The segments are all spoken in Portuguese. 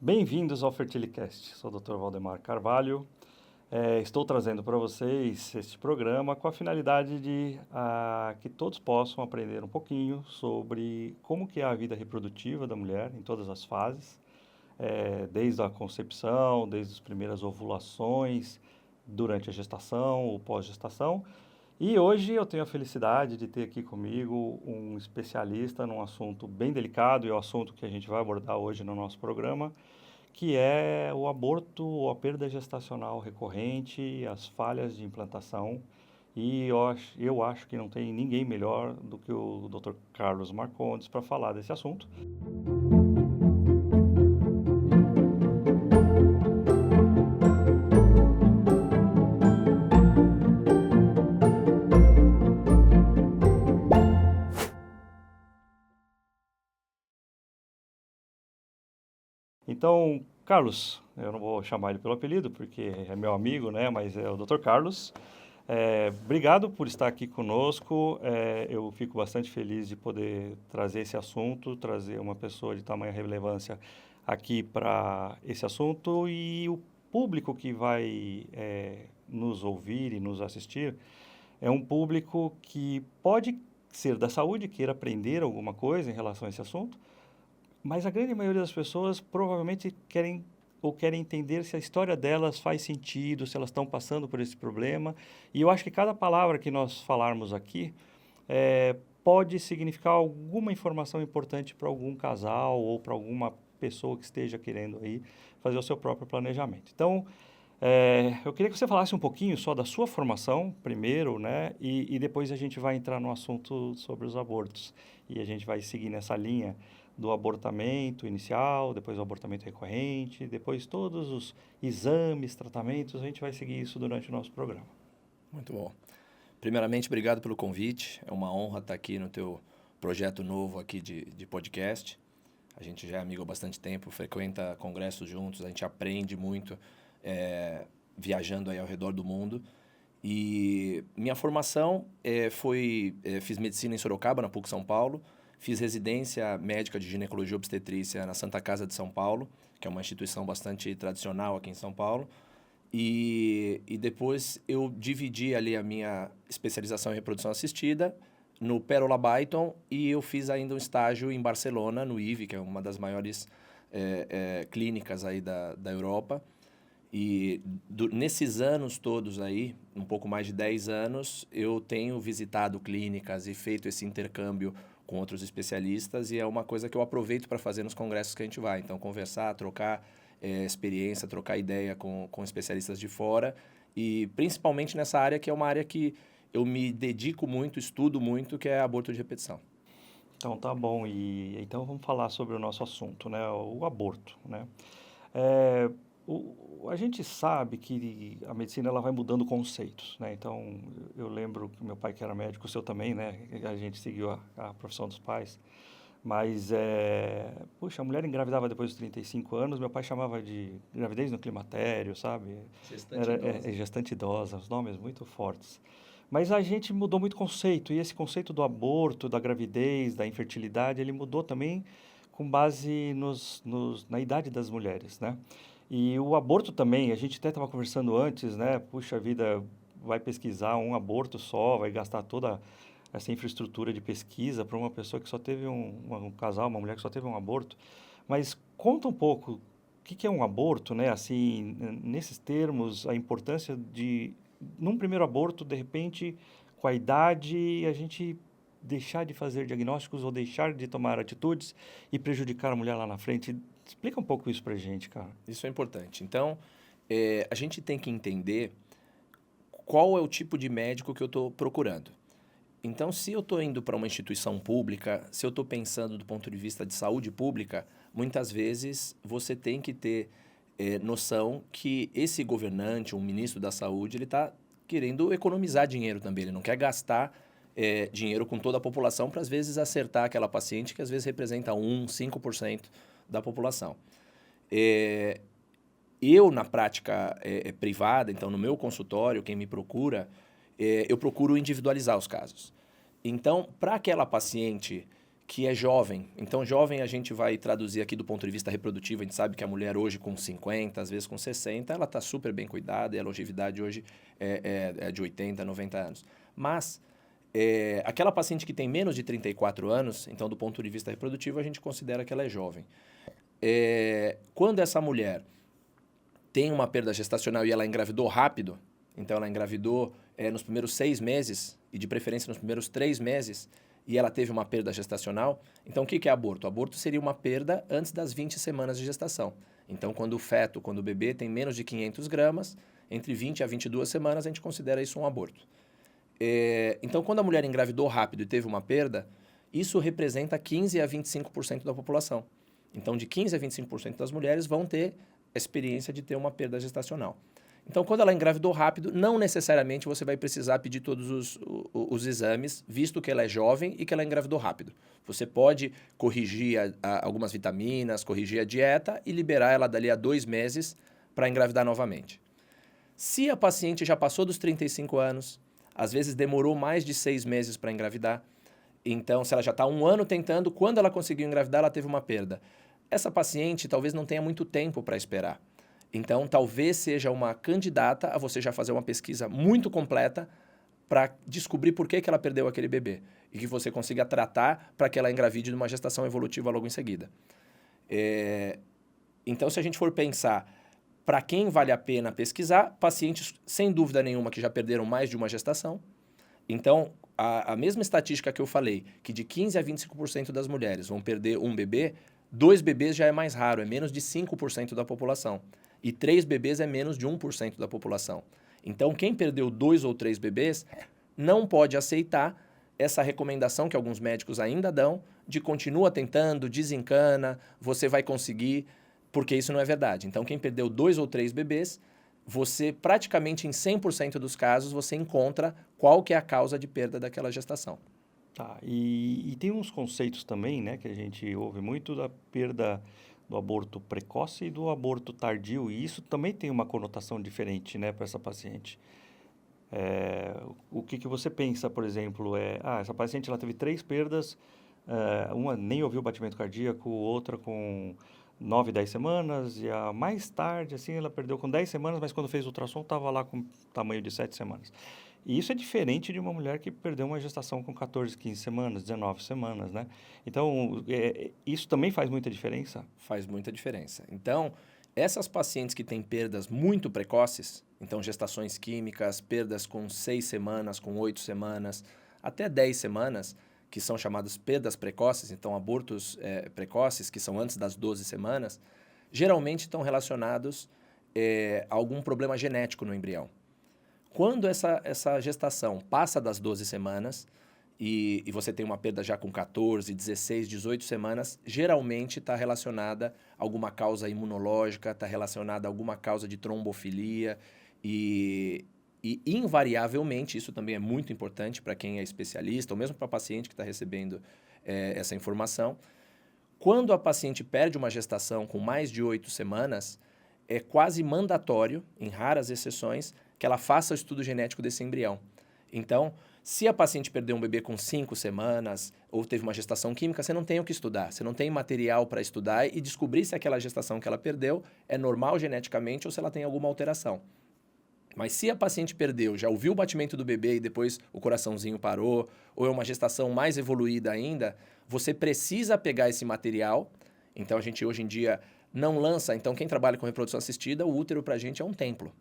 Bem-vindos ao Fertilicast. Sou o Dr. Valdemar Carvalho. Estou trazendo para vocês este programa com a finalidade de que todos possam aprender um pouquinho sobre como que é a vida reprodutiva da mulher em todas as fases, desde a concepção, desde as primeiras ovulações, durante a gestação ou pós-gestação. E hoje eu tenho a felicidade de ter aqui comigo um especialista num assunto bem delicado e é o assunto que a gente vai abordar hoje no nosso programa, que é o aborto ou a perda gestacional recorrente, as falhas de implantação. E eu acho que não tem ninguém melhor do que o Dr. Carlos Marcondes para falar desse assunto. Então, Carlos, eu não vou chamar ele pelo apelido porque é meu amigo, né? Mas é o Dr. Carlos. Obrigado por estar aqui conosco. Eu fico bastante feliz de poder trazer esse assunto, trazer uma pessoa de tamanha relevância aqui para esse assunto e o público que vai nos ouvir e nos assistir é um público que pode ser da saúde, queira aprender alguma coisa em relação a esse assunto, mas a grande maioria das pessoas provavelmente querem entender se a história delas faz sentido, se elas estão passando por esse problema. E eu acho que cada palavra que nós falarmos aqui pode significar alguma informação importante para algum casal ou para alguma pessoa que esteja querendo aí fazer o seu próprio planejamento. Então, eu queria que você falasse um pouquinho só da sua formação primeiro, né? E depois a gente vai entrar no assunto sobre os abortos. E a gente vai seguir nessa linha do abortamento inicial, depois o abortamento recorrente, depois todos os exames, tratamentos, a gente vai seguir isso durante o nosso programa. Muito bom. Primeiramente, obrigado pelo convite. É uma honra estar aqui no teu projeto novo aqui de podcast. A gente já é amigo há bastante tempo, frequenta congressos juntos, a gente aprende muito viajando aí ao redor do mundo. E minha formação fiz medicina em Sorocaba, na PUC São Paulo. Fiz residência médica de ginecologia e obstetrícia na Santa Casa de São Paulo, que é uma instituição bastante tradicional aqui em São Paulo. E depois eu dividi ali a minha especialização em reprodução assistida no Pérola Byton e eu fiz ainda um estágio em Barcelona, no IVE, que é uma das maiores clínicas aí da Europa. E nesses anos todos aí, um pouco mais de 10 anos, eu tenho visitado clínicas e feito esse intercâmbio com outros especialistas e é uma coisa que eu aproveito para fazer nos congressos que a gente vai. Então, conversar, trocar experiência, trocar ideia com especialistas de fora e principalmente nessa área que é uma área que eu me dedico muito, estudo muito, que é aborto de repetição. Então tá bom, e então vamos falar sobre o nosso assunto, né? O aborto, né? A gente sabe que a medicina ela vai mudando conceitos, né? Então, eu lembro que meu pai que era médico, o seu também, né? A gente seguiu a profissão dos pais. Mas, puxa, a mulher engravidava depois dos 35 anos, meu pai chamava de gravidez no climatério, sabe? Gestante idosa. Gestante idosa, os nomes muito fortes. Mas a gente mudou muito o conceito, e esse conceito do aborto, da gravidez, da infertilidade, ele mudou também com base na idade das mulheres, né? E o aborto também, a gente até estava conversando antes, né? Puxa vida, vai pesquisar um aborto só, vai gastar toda essa infraestrutura de pesquisa para uma pessoa que só teve um casal, uma mulher que só teve um aborto. Mas conta um pouco, o que é um aborto, né? Assim, nesses termos, a importância de, num primeiro aborto, de repente, com a idade, a gente deixar de fazer diagnósticos ou deixar de tomar atitudes e prejudicar a mulher lá na frente. Explica um pouco isso pra gente, cara. Isso é importante. Então, a gente tem que entender qual é o tipo de médico que eu estou procurando. Então, se eu estou indo para uma instituição pública, se eu estou pensando do ponto de vista de saúde pública, muitas vezes você tem que ter noção que esse governante, um ministro da saúde, ele está querendo economizar dinheiro também. Ele não quer gastar dinheiro com toda a população para, às vezes, acertar aquela paciente que, às vezes, representa 5% da população. Eu, na prática privada, então, no meu consultório, quem me procura, eu procuro individualizar os casos. Então, para aquela paciente que é jovem. Então, jovem a gente vai traduzir aqui do ponto de vista reprodutivo. A gente sabe que a mulher hoje com 50, às vezes com 60, ela está super bem cuidada e a longevidade hoje é de 80, 90 anos. Mas aquela paciente que tem menos de 34 anos, então do ponto de vista reprodutivo a gente considera que ela é jovem. Quando essa mulher tem uma perda gestacional e ela engravidou rápido, então ela engravidou nos primeiros 6 meses e de preferência nos primeiros 3 meses, e ela teve uma perda gestacional, então o que é aborto? Aborto seria uma perda antes das 20 semanas de gestação. Então, quando o bebê tem menos de 500 gramas, entre 20 a 22 semanas, a gente considera isso um aborto. Então, quando a mulher engravidou rápido e teve uma perda, isso representa 15 a 25% da população. Então, de 15 a 25% das mulheres vão ter a experiência de ter uma perda gestacional. Então, quando ela engravidou rápido, não necessariamente você vai precisar pedir todos os exames, visto que ela é jovem e que ela engravidou rápido. Você pode corrigir algumas vitaminas, corrigir a dieta e liberar ela dali a 2 meses para engravidar novamente. Se a paciente já passou dos 35 anos, às vezes demorou mais de 6 meses para engravidar, então se ela já está 1 ano tentando, quando ela conseguiu engravidar, ela teve uma perda. Essa paciente talvez não tenha muito tempo para esperar. Então, talvez seja uma candidata a você já fazer uma pesquisa muito completa para descobrir por que ela perdeu aquele bebê e que você consiga tratar para que ela engravide numa gestação evolutiva logo em seguida. Então, se a gente for pensar para quem vale a pena pesquisar, pacientes sem dúvida nenhuma que já perderam mais de uma gestação. Então, a mesma estatística que eu falei, que de 15 a 25% das mulheres vão perder um bebê, 2 bebês já é mais raro, é menos de 5% da população. E 3 bebês é menos de 1% da população. Então, quem perdeu 2 ou 3 bebês não pode aceitar essa recomendação que alguns médicos ainda dão de continua tentando, desencana, você vai conseguir, porque isso não é verdade. Então, quem perdeu 2 ou 3 bebês, você praticamente em 100% dos casos, você encontra qual que é a causa de perda daquela gestação. Tá, e tem uns conceitos também, né, que a gente ouve muito da perda do aborto precoce e do aborto tardio, e isso também tem uma conotação diferente, né, para essa paciente. O que você pensa, por exemplo, essa paciente ela teve 3 perdas, uma nem ouviu batimento cardíaco, outra com 9, 10 semanas, e a mais tarde, assim, ela perdeu com 10 semanas, mas quando fez o ultrassom estava lá com tamanho de 7 semanas. E isso é diferente de uma mulher que perdeu uma gestação com 14, 15 semanas, 19 semanas, né? Então, isso também faz muita diferença? Faz muita diferença. Então, essas pacientes que têm perdas muito precoces, então gestações químicas, perdas com 6 semanas, com 8 semanas, até 10 semanas, que são chamadas perdas precoces, então abortos precoces, que são antes das 12 semanas, geralmente estão relacionados a algum problema genético no embrião. Quando essa gestação passa das 12 semanas e você tem uma perda já com 14, 16, 18 semanas, geralmente está relacionada a alguma causa imunológica, está relacionada a alguma causa de trombofilia e invariavelmente, isso também é muito importante para quem é especialista, ou mesmo para o paciente que está recebendo essa informação, quando a paciente perde uma gestação com mais de 8 semanas, é quase mandatório, em raras exceções, que ela faça o estudo genético desse embrião. Então, se a paciente perdeu um bebê com 5 semanas ou teve uma gestação química, você não tem o que estudar, você não tem material para estudar e descobrir se aquela gestação que ela perdeu é normal geneticamente ou se ela tem alguma alteração. Mas se a paciente perdeu, já ouviu o batimento do bebê e depois o coraçãozinho parou, ou é uma gestação mais evoluída ainda, você precisa pegar esse material. Então, a gente hoje em dia não lança. Então, quem trabalha com reprodução assistida, o útero para a gente é um templo.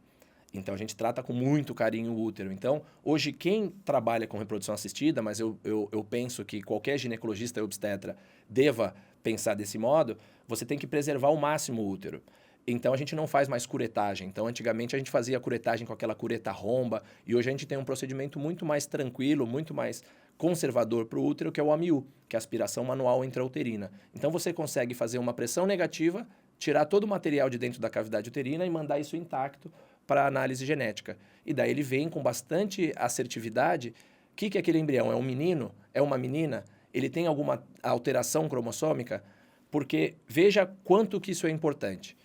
Então, a gente trata com muito carinho o útero. Então, hoje, quem trabalha com reprodução assistida, mas eu penso que qualquer ginecologista e obstetra deva pensar desse modo, você tem que preservar ao máximo o útero. Então, a gente não faz mais curetagem. Então, antigamente, a gente fazia curetagem com aquela cureta romba, e hoje a gente tem um procedimento muito mais tranquilo, muito mais conservador para o útero, que é o AMIU, que é a aspiração manual intrauterina. Então, você consegue fazer uma pressão negativa, tirar todo o material de dentro da cavidade uterina e mandar isso intacto para análise genética. E daí ele vem com bastante assertividade. O que é aquele embrião? É um menino? É uma menina? Ele tem alguma alteração cromossômica? Porque veja quanto que isso é importante.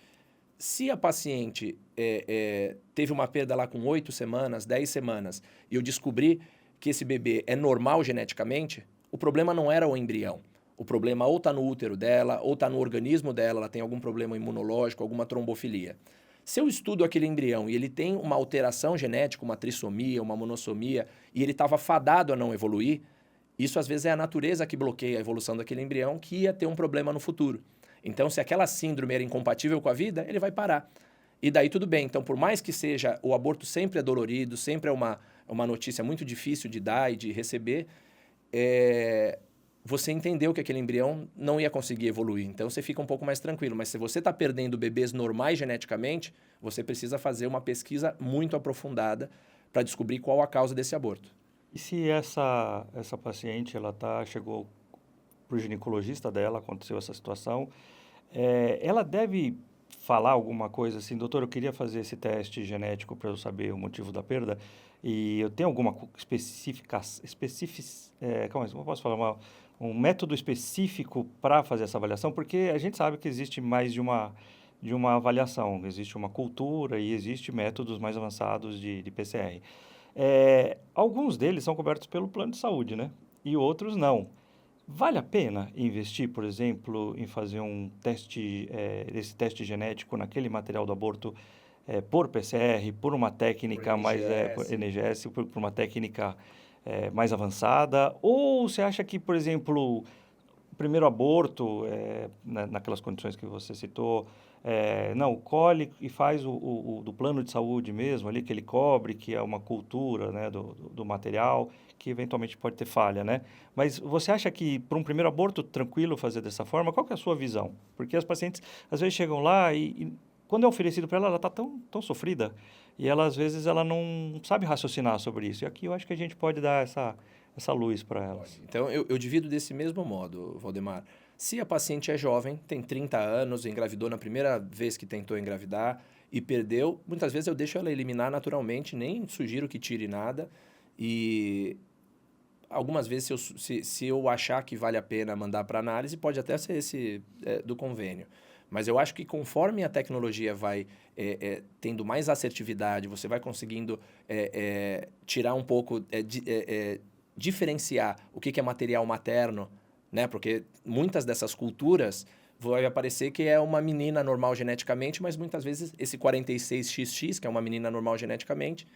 Se a paciente teve uma perda lá com 8 semanas, 10 semanas, e eu descobri que esse bebê é normal geneticamente, o problema não era o embrião. o problema ou está no útero dela, ou está no organismo dela, ela tem algum problema imunológico, alguma trombofilia. Se eu estudo aquele embrião e ele tem uma alteração genética, uma trissomia, uma monossomia, e ele estava fadado a não evoluir, isso às vezes é a natureza que bloqueia a evolução daquele embrião que ia ter um problema no futuro. Então, se aquela síndrome era incompatível com a vida, ele vai parar. E daí tudo bem. Então, por mais que seja, o aborto sempre é dolorido, sempre é uma notícia muito difícil de dar e de receber, você entendeu que aquele embrião não ia conseguir evoluir. Então, você fica um pouco mais tranquilo. Mas se você está perdendo bebês normais geneticamente, você precisa fazer uma pesquisa muito aprofundada para descobrir qual a causa desse aborto. E se essa paciente chegou para o ginecologista dela, aconteceu essa situação, ela deve falar alguma coisa assim, doutor, eu queria fazer esse teste genético para eu saber o motivo da perda, e eu tenho alguma como eu posso falar, um método específico para fazer essa avaliação, porque a gente sabe que existe mais de uma avaliação, existe uma cultura e existe métodos mais avançados de PCR. Alguns deles são cobertos pelo plano de saúde, né? E outros não. Vale a pena investir, por exemplo, em fazer esse teste genético naquele material do aborto por PCR, por uma técnica por NGS, por uma técnica mais avançada? Ou você acha que, por exemplo, o primeiro aborto, naquelas condições que você citou, não, colhe e faz o do plano de saúde mesmo, ali que ele cobre, que é uma cultura, né, do material, que eventualmente pode ter falha, né? Mas você acha que para um primeiro aborto tranquilo fazer dessa forma? Qual que é a sua visão? Porque as pacientes às vezes chegam lá e quando é oferecido para ela, ela está tão sofrida e ela às vezes ela não sabe raciocinar sobre isso. E aqui eu acho que a gente pode dar essa luz para elas. Então, eu divido desse mesmo modo, Valdemar. Se a paciente é jovem, tem 30 anos, engravidou na primeira vez que tentou engravidar e perdeu, muitas vezes eu deixo ela eliminar naturalmente, nem sugiro que tire nada. E algumas vezes, se eu achar que vale a pena mandar para análise, pode até ser esse do convênio. Mas eu acho que conforme a tecnologia vai tendo mais assertividade, você vai conseguindo tirar um pouco, diferenciar o que é material materno, né? Porque muitas dessas culturas vai aparecer que é uma menina normal geneticamente, mas muitas vezes esse 46XX, que é uma menina normal geneticamente,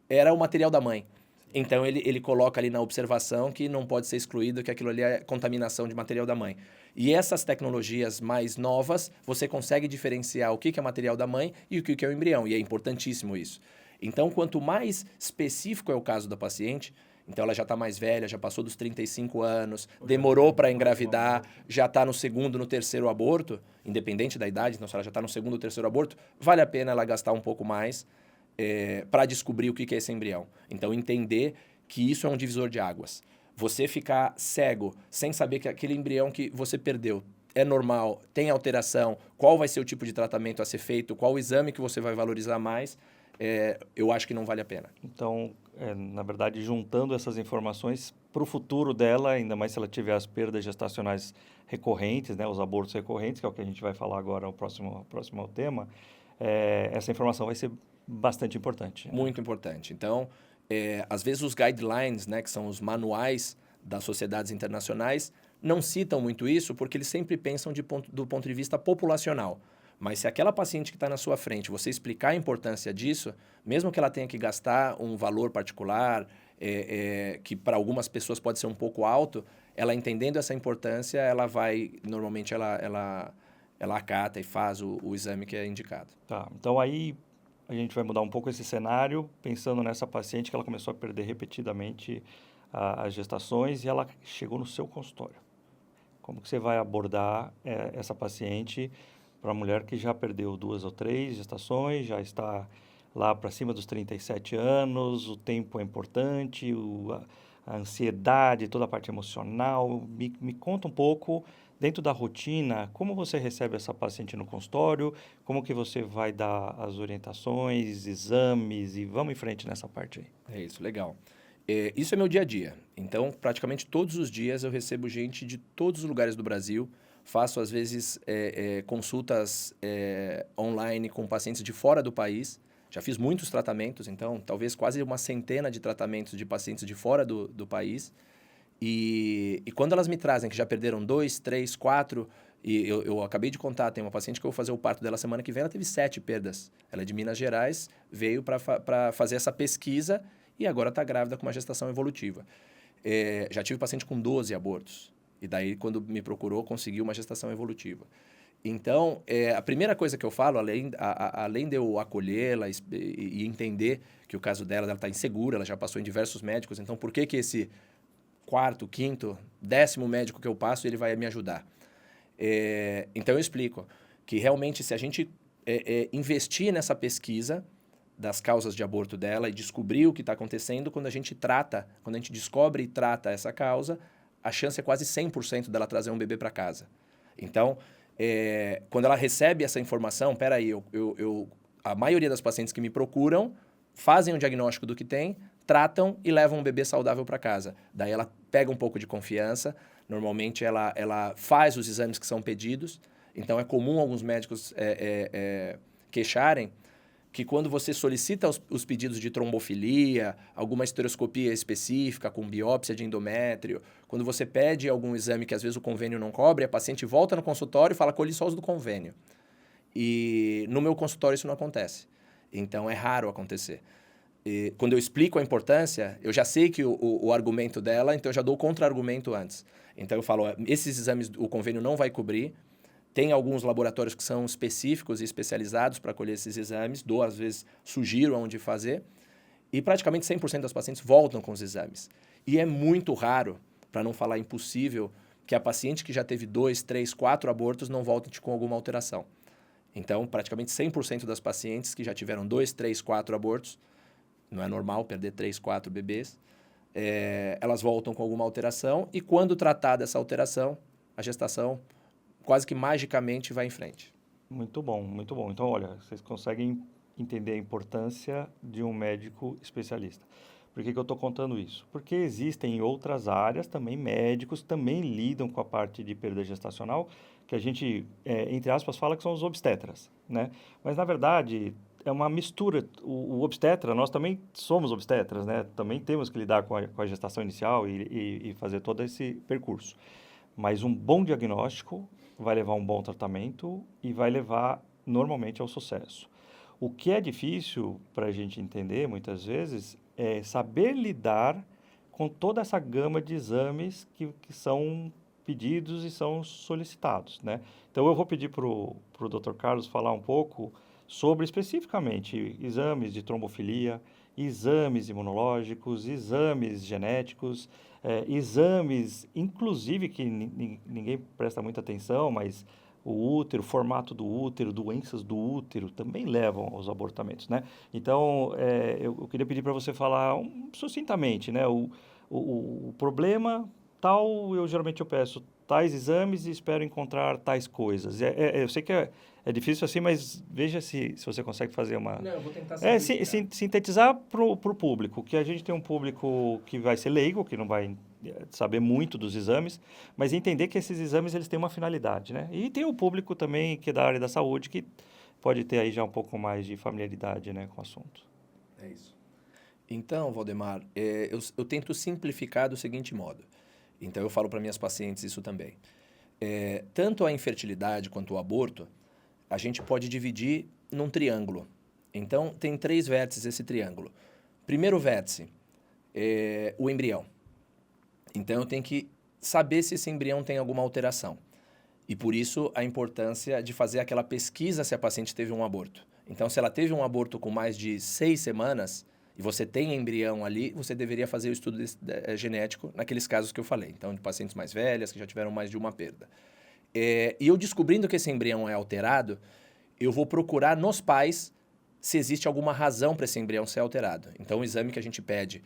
era o material da mãe. Então, ele coloca ali na observação que não pode ser excluído, que aquilo ali é contaminação de material da mãe. E essas tecnologias mais novas, você consegue diferenciar o que é material da mãe e o que é o embrião. E é importantíssimo isso. Então, quanto mais específico é o caso da paciente, então ela já está mais velha, já passou dos 35 anos, demorou para engravidar, já está no segundo, no terceiro aborto, independente da idade, então se ela já está no segundo ou terceiro aborto, vale a pena ela gastar um pouco mais para descobrir o que é esse embrião. Então, entender que isso é um divisor de águas. Você ficar cego, sem saber que aquele embrião que você perdeu é normal, tem alteração, qual vai ser o tipo de tratamento a ser feito, qual o exame que você vai valorizar mais, eu acho que não vale a pena. Então, na verdade, juntando essas informações para o futuro dela, ainda mais se ela tiver as perdas gestacionais recorrentes, né, os abortos recorrentes, que é o que a gente vai falar agora, o próximo tema, essa informação vai ser bastante importante. Muito importante. Então, às vezes os guidelines, né, que são os manuais das sociedades internacionais, não citam muito isso porque eles sempre pensam do ponto de vista populacional. Mas se aquela paciente que está na sua frente, você explicar a importância disso, mesmo que ela tenha que gastar um valor particular, que para algumas pessoas pode ser um pouco alto, ela entendendo essa importância, ela vai, normalmente ela acata e faz o exame que é indicado. Tá, então aí a gente vai mudar um pouco esse cenário, pensando nessa paciente que ela começou a perder repetidamente as gestações e ela chegou no seu consultório. Como que você vai abordar essa paciente para a mulher que já perdeu 2 ou 3 gestações, já está lá para cima dos 37 anos, o tempo é importante, a ansiedade, toda a parte emocional. Me conta um pouco, dentro da rotina, como você recebe essa paciente no consultório, como que você vai dar as orientações, exames e vamos em frente nessa parte aí. É isso, legal. Isso é meu dia a dia. Então, praticamente todos os dias eu recebo gente de todos os lugares do Brasil. Faço, às vezes, consultas online com pacientes de fora do país. Já fiz muitos tratamentos, então, talvez quase uma centena de tratamentos de pacientes de fora do país. E quando elas me trazem que já perderam 2, 3, 4... E eu acabei de contar, tem uma paciente que eu vou fazer o parto dela semana que vem, ela teve 7 perdas. Ela é de Minas Gerais, veio para fazer essa pesquisa e agora está grávida com uma gestação evolutiva. Já tive paciente com 12 abortos. E daí, quando me procurou, conseguiu uma gestação evolutiva. Então, a primeira coisa que eu falo, além de eu acolhê-la e entender que o caso dela está insegura, ela já passou em diversos médicos, então por que esse 4º, 5º, 10º médico que eu passo, ele vai me ajudar? Então, eu explico que realmente, se a gente investir nessa pesquisa das causas de aborto dela e descobrir o que está acontecendo, quando a gente descobre e trata essa causa, a chance é quase 100% dela trazer um bebê para casa. Então, quando ela recebe essa informação, a maioria das pacientes que me procuram fazem um diagnóstico do que tem, tratam e levam um bebê saudável para casa. Daí ela pega um pouco de confiança. Normalmente, ela faz os exames que são pedidos. Então, é comum alguns médicos queixarem que quando você solicita os pedidos de trombofilia, alguma esteroscopia específica com biópsia de endométrio, quando você pede algum exame que às vezes o convênio não cobre, a paciente volta no consultório e fala, colhi só os do convênio. E no meu consultório isso não acontece. Então, é raro acontecer. E quando eu explico a importância, eu já sei que o argumento dela, então eu já dou o contra-argumento antes. Então eu falo, esses exames o convênio não vai cobrir, tem alguns laboratórios que são específicos e especializados para colher esses exames, às vezes sugiro onde fazer, e praticamente 100% das pacientes voltam com os exames. E é muito raro, para não falar impossível, que a paciente que já teve 2, 3, 4 abortos não volte com alguma alteração. Então, praticamente 100% das pacientes que já tiveram 2, 3, 4 abortos, não é normal perder 3, 4 bebês, elas voltam com alguma alteração e quando tratar dessa alteração, a gestação quase que magicamente vai em frente. Muito bom, muito bom. Então, olha, vocês conseguem entender a importância de um médico especialista. Por que eu estou contando isso? Porque existem em outras áreas também médicos também lidam com a parte de perda gestacional, que a gente, entre aspas, fala que são os obstetras, né? Mas, na verdade, é uma mistura. O obstetra, nós também somos obstetras, né? Também temos que lidar com a gestação inicial e fazer todo esse percurso. Mas um bom diagnóstico vai levar a um bom tratamento e vai levar, normalmente, ao sucesso. O que é difícil para a gente entender, muitas vezes, é saber lidar com toda essa gama de exames que são pedidos e são solicitados, né? Então, eu vou pedir para o Dr. Carlos falar um pouco sobre, especificamente, exames de trombofilia, exames imunológicos, exames genéticos, exames, inclusive, que ninguém presta muita atenção, mas o útero, o formato do útero, doenças do útero também levam aos abortamentos, né? Então, eu queria pedir para você falar sucintamente, né? O problema tal, eu peço tais exames e espero encontrar tais coisas. Eu sei que é difícil assim, mas veja se você consegue fazer uma... Não, eu vou tentar sintetizar para o público, que a gente tem um público que vai ser leigo, que não vai saber muito dos exames, mas entender que esses exames eles têm uma finalidade, né? E tem o público também que é da área da saúde, que pode ter aí já um pouco mais de familiaridade, né, com o assunto. É isso. Então, Valdemar, eu tento simplificar do seguinte modo. Então, eu falo para minhas pacientes isso também. Tanto a infertilidade quanto o aborto, a gente pode dividir num triângulo. Então, tem 3 vértices esse triângulo. Primeiro vértice é o embrião. Então, eu tenho que saber se esse embrião tem alguma alteração. E, por isso, a importância de fazer aquela pesquisa se a paciente teve um aborto. Então, se ela teve um aborto com mais de 6 semanas e você tem embrião ali, você deveria fazer o estudo genético naqueles casos que eu falei. Então, de pacientes mais velhas, que já tiveram mais de uma perda. E eu descobrindo que esse embrião é alterado, eu vou procurar nos pais se existe alguma razão para esse embrião ser alterado. Então, o exame que a gente pede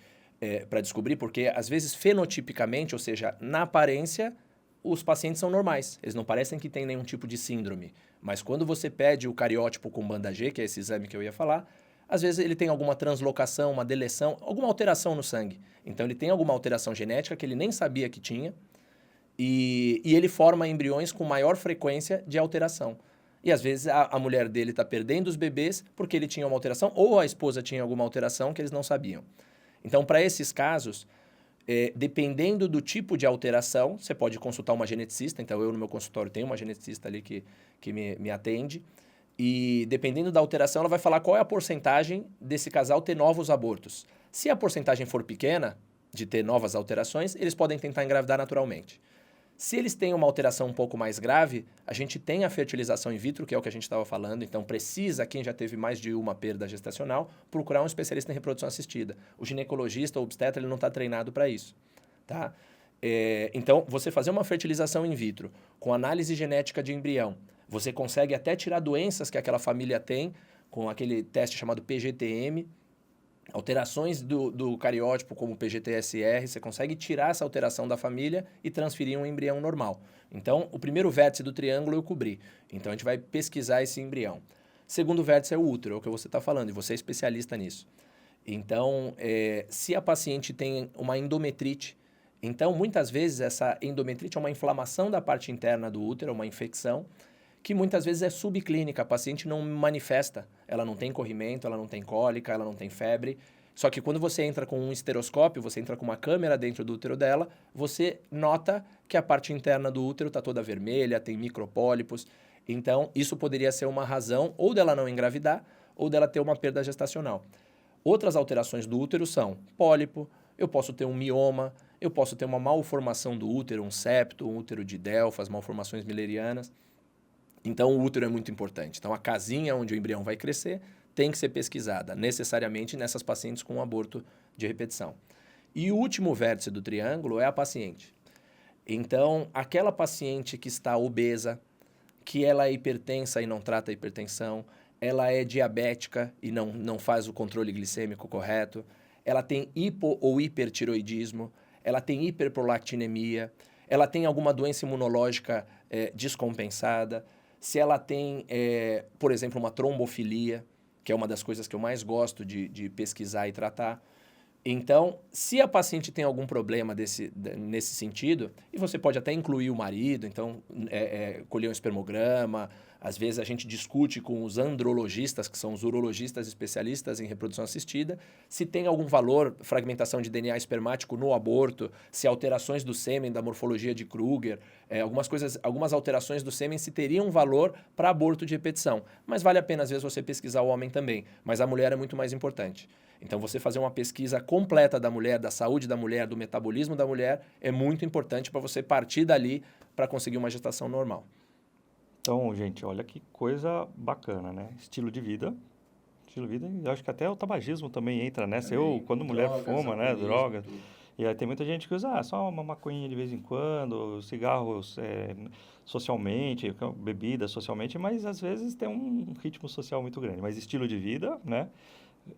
para descobrir, porque às vezes fenotipicamente, ou seja, na aparência, os pacientes são normais. Eles não parecem que têm nenhum tipo de síndrome. Mas quando você pede o cariótipo com banda G, que é esse exame que eu ia falar, às vezes ele tem alguma translocação, uma deleção, alguma alteração no sangue. Então, ele tem alguma alteração genética que ele nem sabia que tinha e ele forma embriões com maior frequência de alteração. E, às vezes, a mulher dele está perdendo os bebês porque ele tinha uma alteração ou a esposa tinha alguma alteração que eles não sabiam. Então, para esses casos, dependendo do tipo de alteração, você pode consultar uma geneticista. Então, eu no meu consultório tenho uma geneticista ali que me atende. E dependendo da alteração, ela vai falar qual é a porcentagem desse casal ter novos abortos. Se a porcentagem for pequena, de ter novas alterações, eles podem tentar engravidar naturalmente. Se eles têm uma alteração um pouco mais grave, a gente tem a fertilização in vitro, que é o que a gente estava falando. Então, precisa, quem já teve mais de uma perda gestacional, procurar um especialista em reprodução assistida. O ginecologista ou obstetra, ele não está treinado para isso, tá? Então, você fazer uma fertilização in vitro com análise genética de embrião, você consegue até tirar doenças que aquela família tem com aquele teste chamado PGTM, alterações do cariótipo, como o PGTSR, você consegue tirar essa alteração da família e transferir um embrião normal. Então, o primeiro vértice do triângulo eu cobri. Então, a gente vai pesquisar esse embrião. Segundo vértice é o útero, é o que você está falando, e você é especialista nisso. Então, se a paciente tem uma endometrite, então, muitas vezes, essa endometrite é uma inflamação da parte interna do útero, uma infecção, que muitas vezes é subclínica, a paciente não manifesta, ela não tem corrimento, ela não tem cólica, ela não tem febre. Só que quando você entra com um esteroscópio, você entra com uma câmera dentro do útero dela, você nota que a parte interna do útero está toda vermelha, tem micropólipos. Então, isso poderia ser uma razão ou dela não engravidar ou dela ter uma perda gestacional. Outras alterações do útero são pólipo, eu posso ter um mioma, eu posso ter uma malformação do útero, um septo, um útero de Delfas, malformações millerianas. Então, o útero é muito importante. Então, a casinha onde o embrião vai crescer tem que ser pesquisada, necessariamente nessas pacientes com aborto de repetição. E o último vértice do triângulo é a paciente. Então, aquela paciente que está obesa, que ela é hipertensa e não trata a hipertensão, ela é diabética e não faz o controle glicêmico correto, ela tem hipo ou hipertiroidismo, ela tem hiperprolactinemia, ela tem alguma doença imunológica descompensada, se ela tem, por exemplo, uma trombofilia, que é uma das coisas que eu mais gosto de pesquisar e tratar. Então, se a paciente tem algum problema nesse sentido, e você pode até incluir o marido, então, colher um espermograma, às vezes a gente discute com os andrologistas, que são os urologistas especialistas em reprodução assistida, se tem algum valor, fragmentação de DNA espermático no aborto, se alterações do sêmen, da morfologia de Kruger, algumas alterações do sêmen se teriam valor para aborto de repetição. Mas vale a pena, às vezes, você pesquisar o homem também, mas a mulher é muito mais importante. Então, você fazer uma pesquisa completa da mulher, da saúde da mulher, do metabolismo da mulher, é muito importante para você partir dali para conseguir uma gestação normal. Então, gente, olha que coisa bacana, né? Estilo de vida, e eu acho que até o tabagismo também entra nessa. Também, Quando mulher drogas, fuma, né, alcoolismo, drogas, tudo. e aí tem muita gente que usa só uma maconhinha de vez em quando, cigarros socialmente, bebida socialmente, mas às vezes tem um ritmo social muito grande. Mas estilo de vida, né?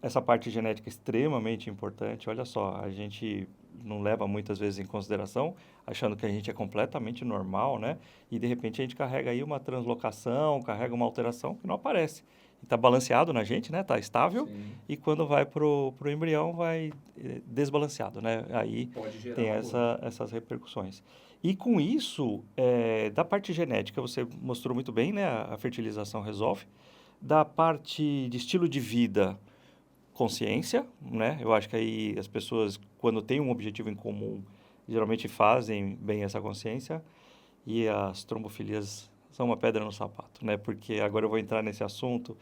Essa parte genética é extremamente importante. Olha só, a gente não leva muitas vezes em consideração, achando que a gente é completamente normal, né? E de repente a gente carrega aí uma translocação, carrega uma alteração que não aparece. Está balanceado na gente, né? Está estável. Sim. E quando vai pro embrião, vai desbalanceado, né? Aí Pode gerar tem um aborto. essas repercussões. E com isso, da parte genética, você mostrou muito bem, né? A fertilização resolve. Da parte de estilo de vida, consciência, né? Eu acho que aí as pessoas, quando têm um objetivo em comum, geralmente fazem bem essa consciência. E as trombofilias são uma pedra no sapato, né? Porque agora eu vou entrar nesse assunto.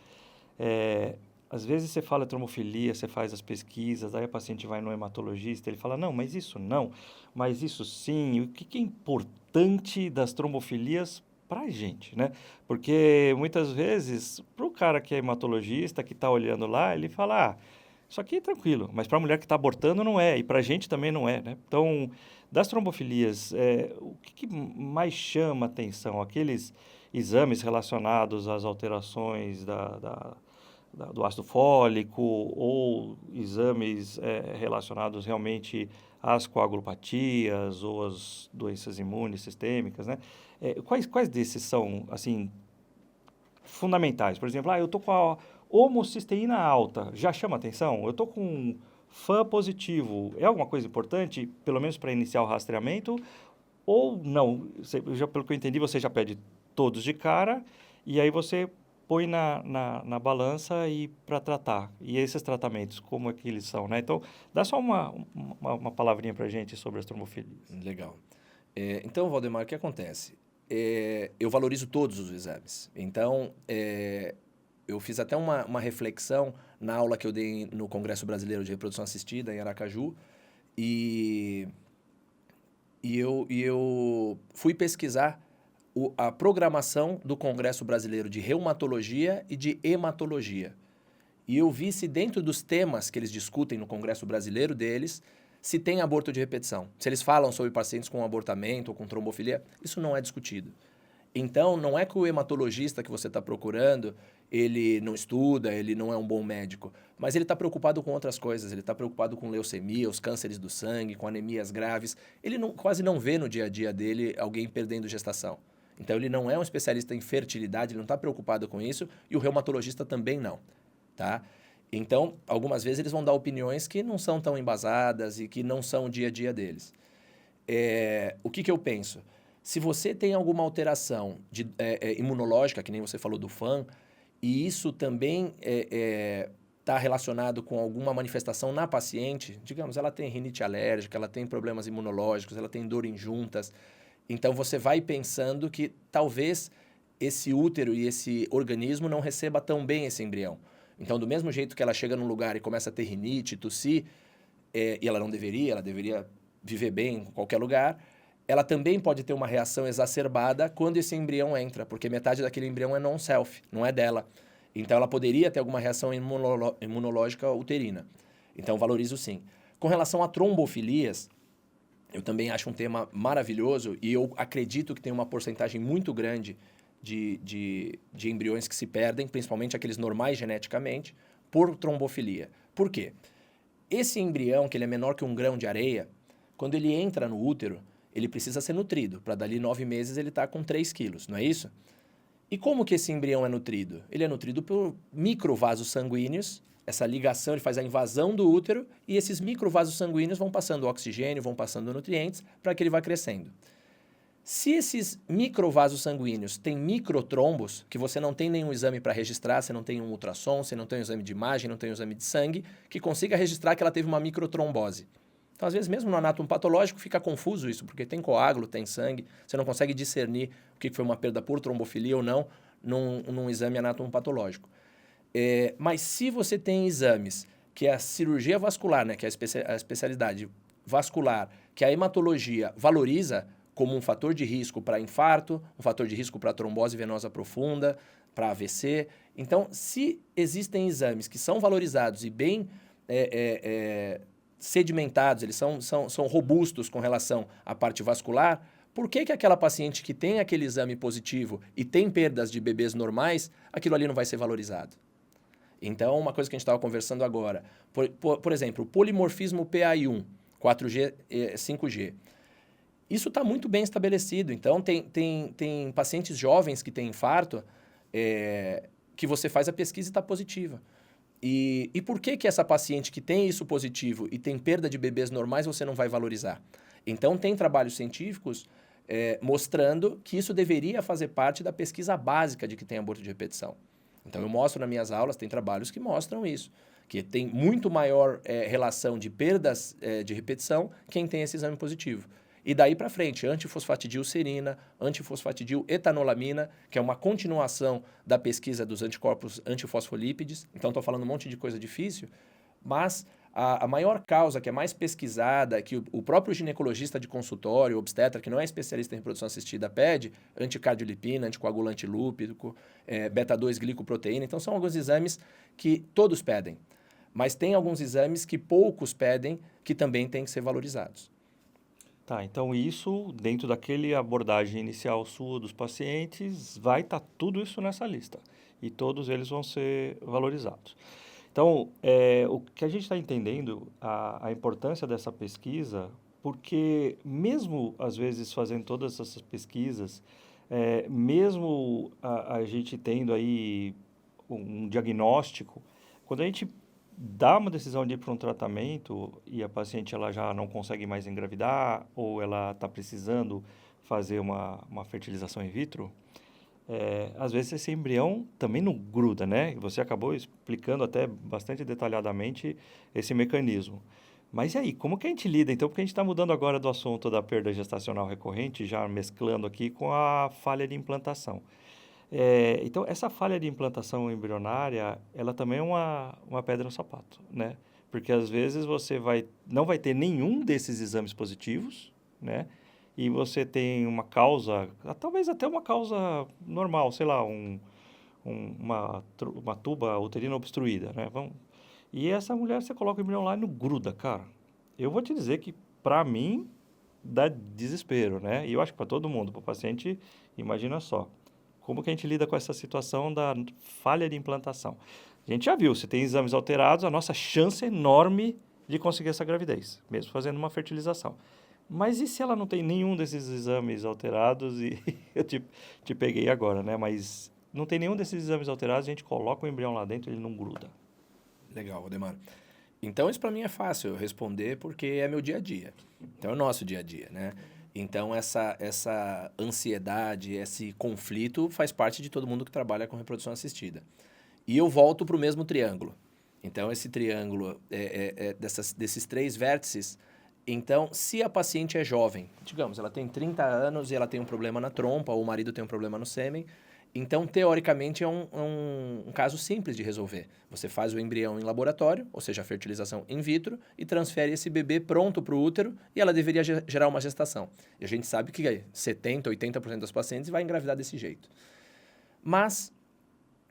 Às vezes você fala trombofilia, você faz as pesquisas, aí a paciente vai no hematologista, ele fala, não, mas isso não, mas isso sim. O que é importante das trombofilias para a gente, né? Porque muitas vezes, para o cara que é hematologista, que está olhando lá, ele fala, isso aqui é tranquilo, mas para a mulher que está abortando não é, e para a gente também não é, né? Então, das trombofilias, o que mais chama atenção? Aqueles exames relacionados às alterações do ácido fólico ou exames relacionados realmente às coagulopatias ou às doenças imunes sistêmicas, né? Quais desses são, assim, fundamentais? Por exemplo, eu estou com a homocisteína alta, já chama atenção? Eu estou com FAM positivo, é alguma coisa importante, pelo menos para iniciar o rastreamento? Ou não? Pelo que eu entendi, você já pede todos de cara e aí você põe na balança e para tratar. E esses tratamentos, como é que eles são, né? Então, dá só uma palavrinha para a gente sobre as trombofilias. Legal. Então, Valdemar, o que acontece? Eu valorizo todos os exames. Então, eu fiz até uma reflexão na aula que eu dei no Congresso Brasileiro de Reprodução Assistida, em Aracaju, e eu fui pesquisar a programação do Congresso Brasileiro de Reumatologia e de Hematologia. E eu vi se dentro dos temas que eles discutem no Congresso Brasileiro deles, se tem aborto de repetição. Se eles falam sobre pacientes com abortamento ou com trombofilia, isso não é discutido. Então, não é que o hematologista que você está procurando, ele não estuda, ele não é um bom médico, mas ele está preocupado com outras coisas, ele está preocupado com leucemia, os cânceres do sangue, com anemias graves. Ele quase não vê no dia a dia dele alguém perdendo gestação. Então, ele não é um especialista em fertilidade, ele não está preocupado com isso, e o reumatologista também não, tá? Então, algumas vezes eles vão dar opiniões que não são tão embasadas e que não são o dia a dia deles. O que eu penso? Se você tem alguma alteração imunológica, que nem você falou do FAM, e isso também está relacionado com alguma manifestação na paciente, digamos, ela tem rinite alérgica, ela tem problemas imunológicos, ela tem dor em juntas, então você vai pensando que talvez esse útero e esse organismo não receba tão bem esse embrião. Então, do mesmo jeito que ela chega num lugar e começa a ter rinite, tossir, e ela deveria viver bem em qualquer lugar, ela também pode ter uma reação exacerbada quando esse embrião entra, porque metade daquele embrião é non-self, não é dela. Então, ela poderia ter alguma reação imunológica uterina. Então, valorizo sim. Com relação a trombofilias, eu também acho um tema maravilhoso e eu acredito que tem uma porcentagem muito grande de embriões que se perdem, principalmente aqueles normais geneticamente, por trombofilia. Por quê? Esse embrião, que ele é menor que um grão de areia, quando ele entra no útero, ele precisa ser nutrido. Para dali 9 meses ele está com 3 quilos, não é isso? E como que esse embrião é nutrido? Ele é nutrido por microvasos sanguíneos. Essa ligação, ele faz a invasão do útero e esses microvasos sanguíneos vão passando oxigênio, vão passando nutrientes para que ele vá crescendo. Se esses microvasos sanguíneos têm microtrombos, que você não tem nenhum exame para registrar, você não tem um ultrassom, você não tem um exame de imagem, não tem um exame de sangue, que consiga registrar que ela teve uma microtrombose. Então, às vezes, mesmo no anátomo patológico, fica confuso isso, porque tem coágulo, tem sangue, você não consegue discernir o que foi uma perda por trombofilia ou não num exame anátomo patológico. Mas se você tem exames, que é a cirurgia vascular, né, que é a especialidade vascular, que a hematologia valoriza como um fator de risco para infarto, um fator de risco para trombose venosa profunda, para AVC. Então, se existem exames que são valorizados e bem sedimentados, eles são robustos com relação à parte vascular, por que aquela paciente que tem aquele exame positivo e tem perdas de bebês normais, aquilo ali não vai ser valorizado? Então, uma coisa que a gente estava conversando agora, por exemplo, o polimorfismo PAI1, 4G, 5G. Isso está muito bem estabelecido. Então, tem pacientes jovens que têm infarto que você faz a pesquisa e está positiva. E por que essa paciente que tem isso positivo e tem perda de bebês normais você não vai valorizar? Então, tem trabalhos científicos mostrando que isso deveria fazer parte da pesquisa básica de que tem aborto de repetição. Então, eu mostro nas minhas aulas, tem trabalhos que mostram isso, que tem muito maior relação de perdas de repetição quem tem esse exame positivo. E daí para frente, antifosfatidilserina, antifosfatidil-etanolamina, que é uma continuação da pesquisa dos anticorpos antifosfolípides. Então, estou falando um monte de coisa difícil, mas a maior causa que é mais pesquisada, que o próprio ginecologista de consultório, obstetra, que não é especialista em reprodução assistida, pede, anticardiolipina, anticoagulante lúpico, beta-2-glicoproteína. Então, são alguns exames que todos pedem. Mas tem alguns exames que poucos pedem, que também têm que ser valorizados. Tá, então isso, dentro daquele abordagem inicial sua dos pacientes, vai estar tudo isso nessa lista. E todos eles vão ser valorizados. Então, o que a gente está entendendo, a importância dessa pesquisa, porque mesmo, às vezes, fazendo todas essas pesquisas, mesmo a gente tendo aí um diagnóstico, quando a gente dá uma decisão de ir para um tratamento e a paciente ela já não consegue mais engravidar ou ela está precisando fazer uma fertilização in vitro, às vezes esse embrião também não gruda, né? E você acabou explicando até bastante detalhadamente esse mecanismo. Mas e aí, como que a gente lida? Então, porque a gente está mudando agora do assunto da perda gestacional recorrente, já mesclando aqui com a falha de implantação. Então, essa falha de implantação embrionária, ela também é uma pedra no sapato, né? Porque às vezes você não vai ter nenhum desses exames positivos, né? E você tem uma causa, talvez até uma causa normal, sei lá, uma tuba uterina obstruída, né? E essa mulher, você coloca o embrião lá e não gruda, cara. Eu vou te dizer que, para mim, dá desespero, né? E eu acho que para todo mundo, para o paciente, imagina só. Como que a gente lida com essa situação da falha de implantação? A gente já viu, se tem exames alterados, a nossa chance é enorme de conseguir essa gravidez, mesmo fazendo uma fertilização. Mas e se ela não tem nenhum desses exames alterados e eu te peguei agora, né? Mas não tem nenhum desses exames alterados, a gente coloca o embrião lá dentro e ele não gruda. Legal, Valdemar. Então, isso para mim é fácil responder porque é meu dia a dia. Então, é o nosso dia a dia, né? Então, essa ansiedade, esse conflito faz parte de todo mundo que trabalha com reprodução assistida. E eu volto para o mesmo triângulo. Então, esse triângulo desses 3 vértices. Então, se a paciente é jovem, digamos, ela tem 30 anos e ela tem um problema na trompa, ou o marido tem um problema no sêmen, então, teoricamente, é um caso simples de resolver. Você faz o embrião em laboratório, ou seja, a fertilização in vitro, e transfere esse bebê pronto para o útero e ela deveria gerar uma gestação. E a gente sabe que 70%, 80% das pacientes vai engravidar desse jeito. Mas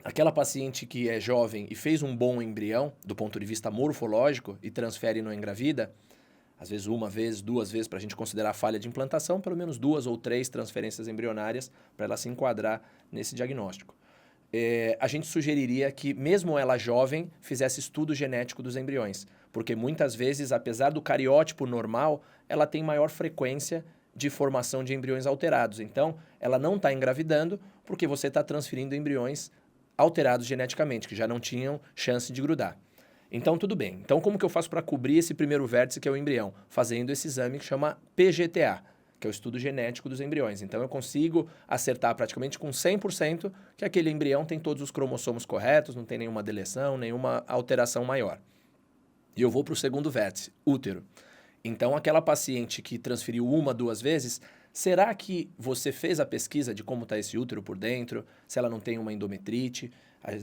aquela paciente que é jovem e fez um bom embrião, do ponto de vista morfológico, e transfere e não engravida, às vezes 1 vez, 2 vezes, para a gente considerar falha de implantação, pelo menos 2 ou 3 transferências embrionárias para ela se enquadrar nesse diagnóstico. A gente sugeriria que, mesmo ela jovem, fizesse estudo genético dos embriões, porque muitas vezes, apesar do cariótipo normal, ela tem maior frequência de formação de embriões alterados. Então, ela não está engravidando porque você está transferindo embriões alterados geneticamente, que já não tinham chance de grudar. Então, tudo bem. Então, como que eu faço para cobrir esse primeiro vértice, que é o embrião? Fazendo esse exame que chama PGTA, que é o estudo genético dos embriões. Então, eu consigo acertar praticamente com 100% que aquele embrião tem todos os cromossomos corretos, não tem nenhuma deleção, nenhuma alteração maior. E eu vou para o segundo vértice, útero. Então, aquela paciente que transferiu 1, 2 vezes, será que você fez a pesquisa de como está esse útero por dentro? Se ela não tem uma endometrite,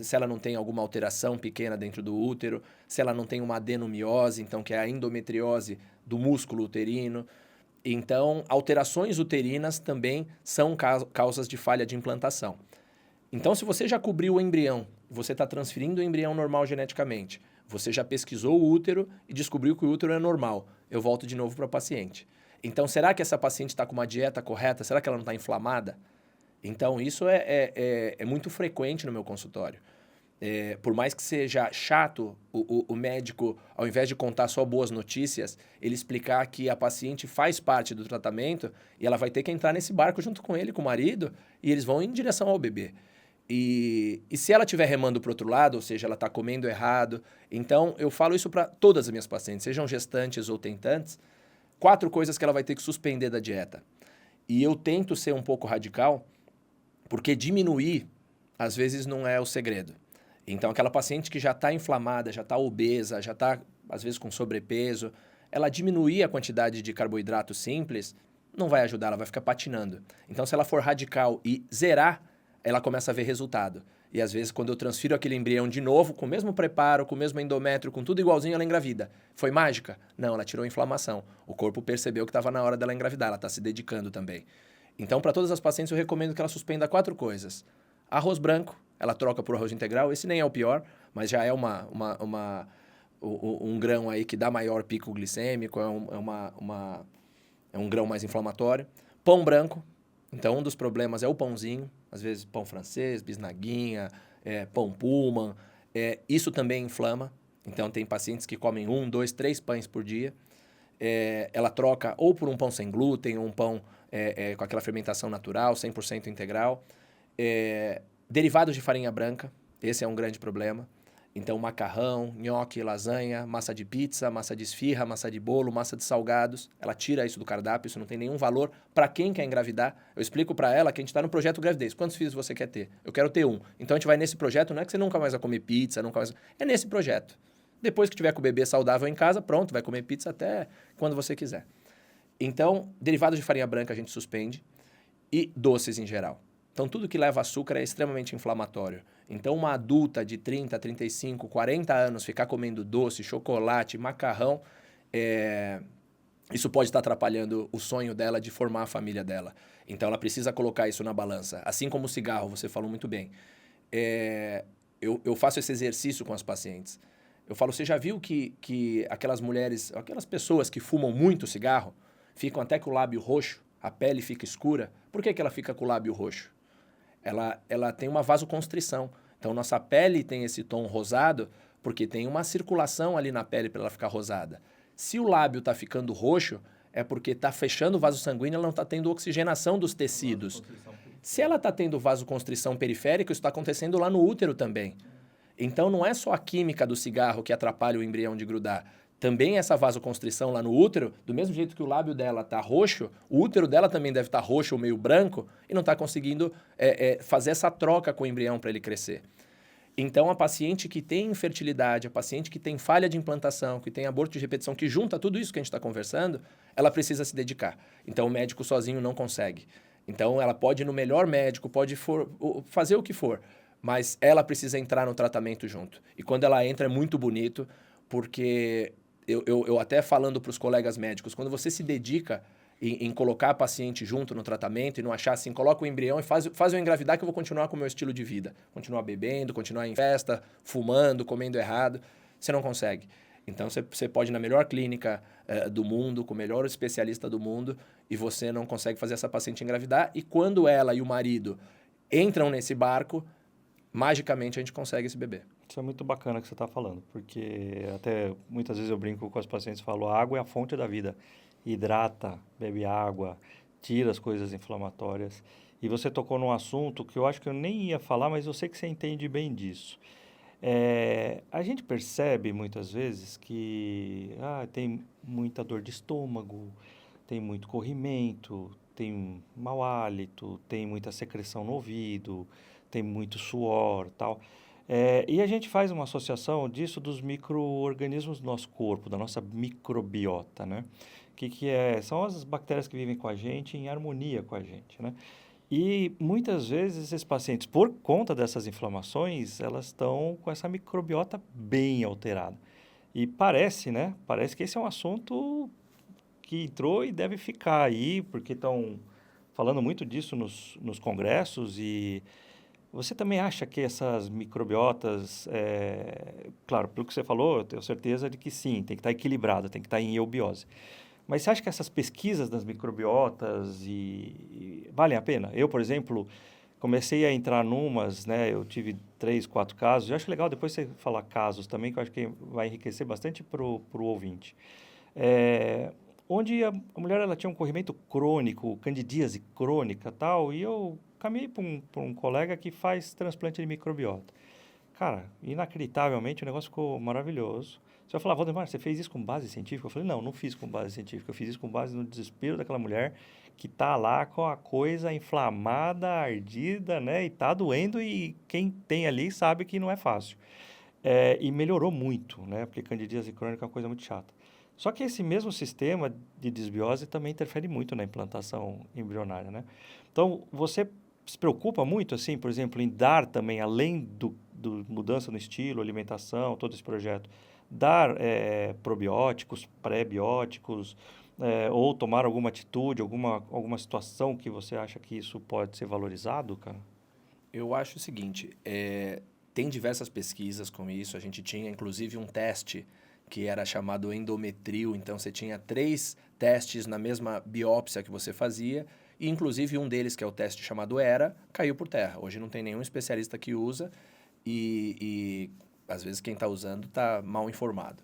se ela não tem alguma alteração pequena dentro do útero, se ela não tem uma adenomiose, então que é a endometriose do músculo uterino. Então, alterações uterinas também são causas de falha de implantação. Então, se você já cobriu o embrião, você está transferindo o embrião normal geneticamente, você já pesquisou o útero e descobriu que o útero é normal, eu volto de novo para a paciente. Então, será que essa paciente está com uma dieta correta? Será que ela não está inflamada? Então, isso é muito frequente no meu consultório. Por mais que seja chato o médico, ao invés de contar só boas notícias, ele explicar que a paciente faz parte do tratamento e ela vai ter que entrar nesse barco junto com ele, com o marido, e eles vão em direção ao bebê. E se ela estiver remando para o outro lado, ou seja, ela está comendo errado, então eu falo isso para todas as minhas pacientes, sejam gestantes ou tentantes, 4 coisas que ela vai ter que suspender da dieta. E eu tento ser um pouco radical, porque diminuir, às vezes, não é o segredo. Então, aquela paciente que já está inflamada, já está obesa, já está, às vezes, com sobrepeso, ela diminuir a quantidade de carboidrato simples não vai ajudar, ela vai ficar patinando. Então, se ela for radical e zerar, ela começa a ver resultado. E, às vezes, quando eu transfiro aquele embrião de novo, com o mesmo preparo, com o mesmo endométrio, com tudo igualzinho, ela engravida. Foi mágica? Não, ela tirou a inflamação. O corpo percebeu que estava na hora dela engravidar, ela está se dedicando também. Então, para todas as pacientes, eu recomendo que ela suspenda 4 coisas. Arroz branco, ela troca por arroz integral. Esse nem é o pior, mas já é um grão aí que dá maior pico glicêmico, é um grão mais inflamatório. Pão branco. Então, um dos problemas é o pãozinho. Às vezes, pão francês, bisnaguinha, pão Pullman. Isso também inflama. Então, tem pacientes que comem 1, 2, 3 pães por dia. Ela troca ou por um pão sem glúten, ou um pão com aquela fermentação natural, 100% integral. Derivados de farinha branca, esse é um grande problema. Então, macarrão, nhoque, lasanha, massa de pizza, massa de esfirra, massa de bolo, massa de salgados. Ela tira isso do cardápio, isso não tem nenhum valor para quem quer engravidar. Eu explico para ela que a gente está no projeto gravidez. Quantos filhos você quer ter? Eu quero ter um. Então, a gente vai nesse projeto, não é que você nunca mais vai comer pizza, nunca mais... É nesse projeto. Depois que tiver com o bebê saudável em casa, pronto, vai comer pizza até quando você quiser. Então, derivados de farinha branca a gente suspende e doces em geral. Então, tudo que leva açúcar é extremamente inflamatório. Então, uma adulta de 30, 35, 40 anos ficar comendo doce, chocolate, macarrão, isso pode estar atrapalhando o sonho dela de formar a família dela. Então, ela precisa colocar isso na balança. Assim como o cigarro, você falou muito bem. Eu faço esse exercício com as pacientes. Eu falo, você já viu que aquelas mulheres, aquelas pessoas que fumam muito cigarro, ficam até com o lábio roxo, a pele fica escura? Por que ela fica com o lábio roxo? Ela tem uma vasoconstrição. Então, nossa pele tem esse tom rosado porque tem uma circulação ali na pele para ela ficar rosada. Se o lábio está ficando roxo, é porque está fechando o vaso sanguíneo, ela não está tendo oxigenação dos tecidos. Se ela está tendo vasoconstrição periférica, isso está acontecendo lá no útero também. Então, não é só a química do cigarro que atrapalha o embrião de grudar. Também essa vasoconstrição lá no útero, do mesmo jeito que o lábio dela está roxo, o útero dela também deve estar roxo ou meio branco e não está conseguindo fazer essa troca com o embrião para ele crescer. Então, a paciente que tem infertilidade, a paciente que tem falha de implantação, que tem aborto de repetição, que junta tudo isso que a gente está conversando, ela precisa se dedicar. Então, o médico sozinho não consegue. Então, ela pode ir no melhor médico, pode fazer o que for, mas ela precisa entrar no tratamento junto. E quando ela entra é muito bonito, porque eu até falando para os colegas médicos, quando você se dedica em colocar a paciente junto no tratamento e não achar assim, coloca o embrião e faz eu engravidar que eu vou continuar com o meu estilo de vida. Continuar bebendo, continuar em festa, fumando, comendo errado, você não consegue. Então, você pode ir na melhor clínica do mundo, com o melhor especialista do mundo, e você não consegue fazer essa paciente engravidar. E quando ela e o marido entram nesse barco, magicamente a gente consegue esse bebê. Isso é muito bacana que você está falando, porque até muitas vezes eu brinco com as pacientes e falo, a água é a fonte da vida. Hidrata, bebe água, tira as coisas inflamatórias. E você tocou num assunto que eu acho que eu nem ia falar, mas eu sei que você entende bem disso. A gente percebe muitas vezes que tem muita dor de estômago, tem muito corrimento, tem mau hálito, tem muita secreção no ouvido, tem muito suor, tal. E a gente faz uma associação disso dos micro-organismos do nosso corpo, da nossa microbiota, né? Que é? São as bactérias que vivem com a gente em harmonia com a gente, né? E muitas vezes esses pacientes, por conta dessas inflamações, elas estão com essa microbiota bem alterada. E parece, né? Parece que esse é um assunto que entrou e deve ficar aí, porque estão falando muito disso nos congressos. E você também acha que essas microbiotas, claro, pelo que você falou, eu tenho certeza de que sim, tem que estar equilibrado, tem que estar em eubiose. Mas você acha que essas pesquisas das microbiotas valem a pena? Eu, por exemplo, comecei a entrar numas, né? Eu tive 3, 4 casos. Eu acho legal depois você falar casos também, que eu acho que vai enriquecer bastante para o ouvinte. Onde a mulher ela tinha um corrimento crônico, candidíase crônica tal, e eu caminhei para um colega que faz transplante de microbiota. Cara, inacreditavelmente o negócio ficou maravilhoso. Você vai falar, Valdemar, você fez isso com base científica? Eu falei, não fiz com base científica. Eu fiz isso com base no desespero daquela mulher que tá lá com a coisa inflamada, ardida, né? E tá doendo e quem tem ali sabe que não é fácil. E melhorou muito, né? Porque candidíase crônica é uma coisa muito chata. Só que esse mesmo sistema de desbiose também interfere muito na implantação embrionária, né? Então, você se preocupa muito, assim, por exemplo, em dar também, além do mudança no estilo, alimentação, todo esse projeto, dar probióticos, pré-bióticos, ou tomar alguma atitude, alguma situação que você acha que isso pode ser valorizado, cara? Eu acho o seguinte, tem diversas pesquisas com isso, a gente tinha inclusive um teste que era chamado endometril, então você tinha 3 testes na mesma biópsia que você fazia, e inclusive um deles, que é o teste chamado ERA, caiu por terra. Hoje não tem nenhum especialista que usa e às vezes quem está usando está mal informado.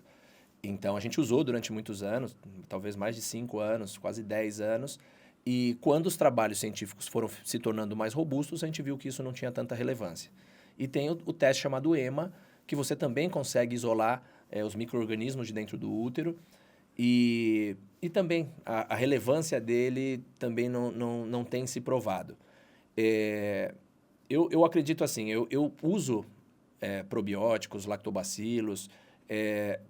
Então a gente usou durante muitos anos, talvez mais de 5 anos, quase 10 anos, e quando os trabalhos científicos foram se tornando mais robustos, a gente viu que isso não tinha tanta relevância. E tem o teste chamado EMA, que você também consegue isolar os micro-organismos de dentro do útero. E também a relevância dele também não tem se provado. Eu acredito assim, eu uso probióticos, lactobacilos,